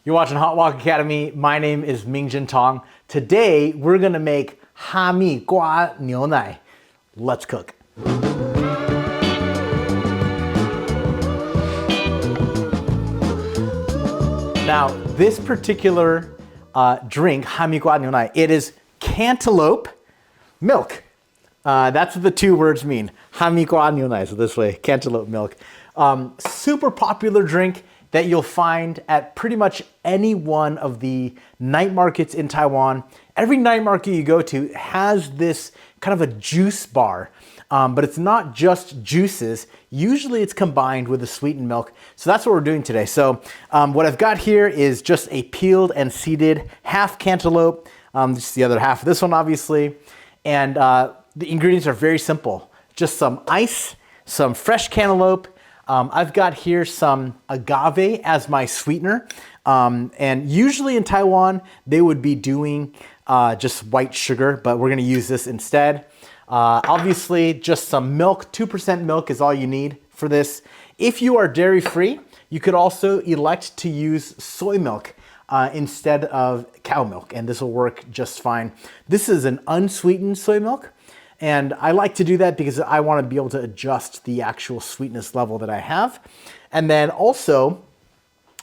You're watching Hot Walk Academy. My name is Mingjin Tong. Today, we're gonna make ha mi gua niu nai. Let's cook. Now, this particular drink, ha mi gua niu nai, it is cantaloupe milk. That's what the two words mean. Ha mi gua niu nai, so this way, cantaloupe milk. Super popular drink that you'll find at pretty much any one of the night markets in Taiwan. Every night market you go to has this kind of a juice bar, but it's not just juices. Usually it's combined with a sweetened milk. So that's what we're doing today. So what I've got here is just a peeled and seeded half cantaloupe, just the other half of this one obviously. And the ingredients are very simple. Just some ice, some fresh cantaloupe. I've got here some agave as my sweetener. And usually in Taiwan, they would be doing just white sugar, but we're gonna use this instead. Obviously, just some milk, 2% milk is all you need for this. If you are dairy-free, you could also elect to use soy milk instead of cow milk, and this will work just fine. This is an unsweetened soy milk. And I like to do that because I want to be able to adjust the actual sweetness level that I have. And then also,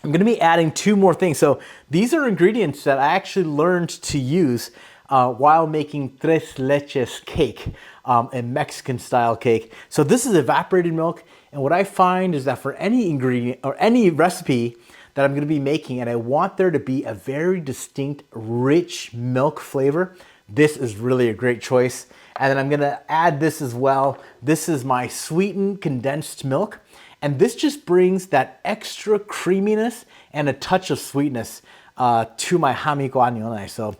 I'm going to be adding two more things. So these are ingredients that I actually learned to use while making tres leches cake, a Mexican style cake. So this is evaporated milk. And what I find is that for any ingredient or any recipe that I'm going to be making, and I want there to be a very distinct, rich milk flavor, this is really a great choice. And then I'm gonna add this as well. This is my sweetened condensed milk. And this just brings that extra creaminess and a touch of sweetness to my ha mi gua niu nai. So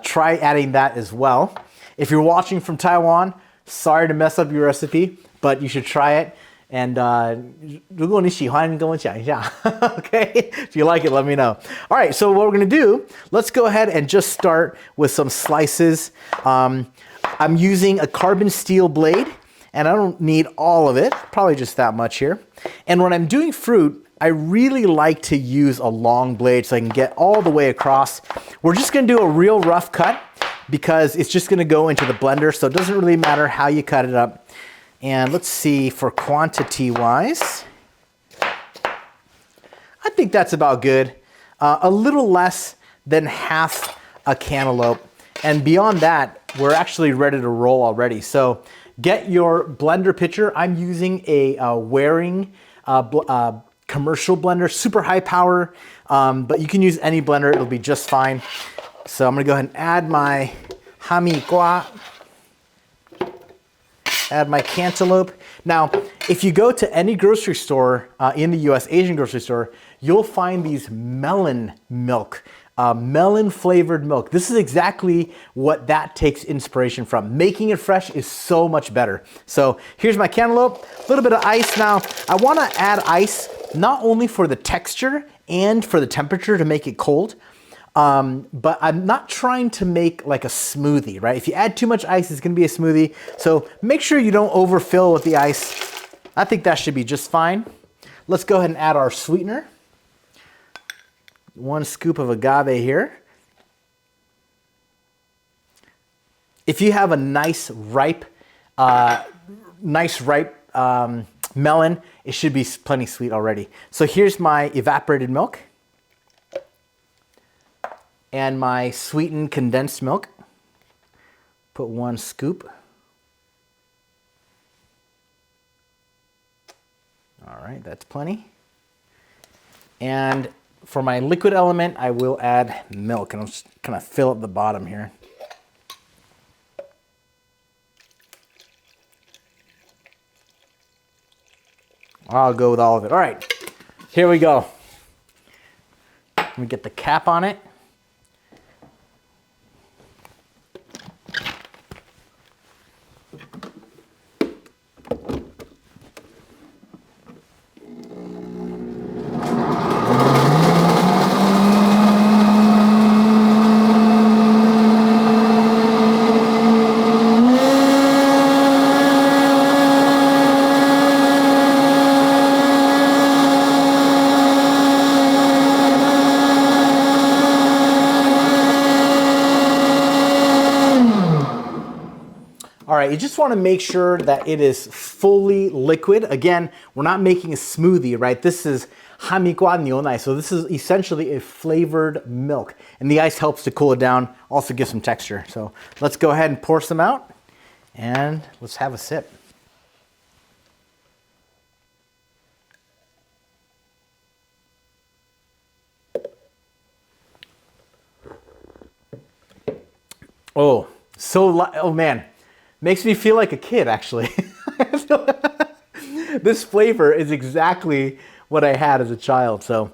try adding that as well. If you're watching from Taiwan, sorry to mess up your recipe, but you should try it. And 如果你喜欢跟我讲一下 okay? If you like it, let me know. All right, so what we're gonna do, let's go ahead and just start with some slices. I'm using a carbon steel blade, and I don't need all of it, probably just that much here. And when I'm doing fruit, I really like to use a long blade so I can get all the way across. We're just gonna do a real rough cut because it's just gonna go into the blender, so it doesn't really matter how you cut it up. And let's see, for quantity wise, I think that's about good. A little less than half a cantaloupe. And beyond that, we're actually ready to roll already. So get your blender pitcher. I'm using a Waring commercial blender, super high power, but you can use any blender, it'll be just fine. So I'm gonna go ahead and add my ha mi gua, add my cantaloupe. Now, if you go to any grocery store in the US, Asian grocery store, you'll find these melon milk, melon flavored milk. This is exactly what that takes inspiration from. Making it fresh is so much better. So here's my cantaloupe, a little bit of ice. Now, I wanna add ice not only for the texture and for the temperature to make it cold, but I'm not trying to make like a smoothie, right? If you add too much ice, it's gonna be a smoothie. So make sure you don't overfill with the ice. I think that should be just fine. Let's go ahead and add our sweetener. 1 scoop of agave here. If you have a nice ripe melon, it should be plenty sweet already. So here's my evaporated milk and my sweetened condensed milk. Put 1 scoop. All right, that's plenty. And for my liquid element, I will add milk, and I'll just kind of fill up the bottom here. I'll go with all of it. All right, here we go. Let me get the cap on it. right, you just want to make sure that it is fully liquid. Again, we're not making a smoothie, right? This is hamikwa nyonai, so this is essentially a flavored milk. And the ice helps to cool it down, also gives some texture. So let's go ahead and pour some out, and let's have a sip. Oh, oh man, makes me feel like a kid actually. This flavor is exactly what I had as a child. So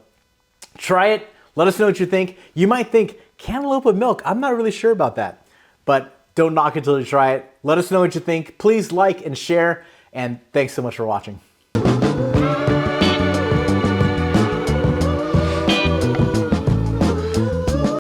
try it, let us know what you think. You might think cantaloupe milk, I'm not really sure about that, but don't knock it till you try it. Let us know what you think. Please like and share, and thanks so much for watching.